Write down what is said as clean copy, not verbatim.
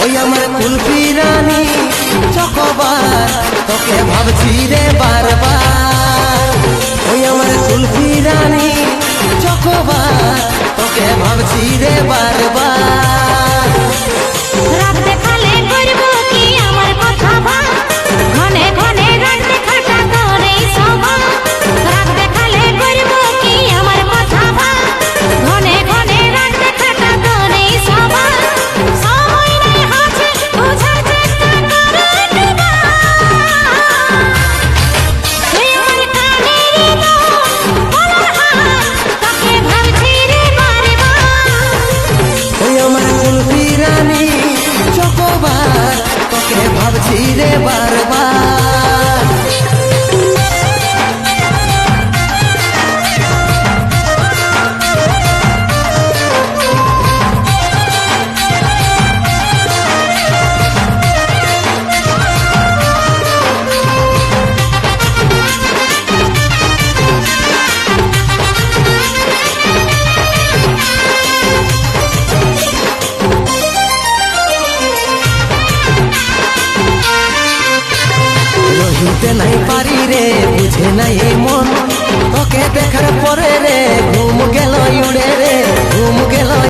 ওই আমার কুলফি রানী চকোবার তোকে ভাবছি রে বারবার। ওই আমার কুলফি রানী চকোবার তোকে ভাবছি রে বারবার। রাত দেখালে করব কি আমার কথা ভাব, ঘনে ঘনে রাত দেখাটা করে সবা। রাত দেখালে করব কি আমার কথা ভাব, ঘনে ঘনে রাত দেখাটা করে সবা। সময় নেই হাতে বোঝার চেষ্টা করে দিবা। তুই আমার কানেরই তো বলার হাত, তোকে ভাবছি রে বারবার। ওই আমার কুলফি রানী চকোবার তোকে ভাবছি রে বারবার। রহিতে নাই পারি রে বুঝে নাই এই মন, তোকে দেখার পরে রে ঘুম গেল উড়ে রে ঘুম গেল।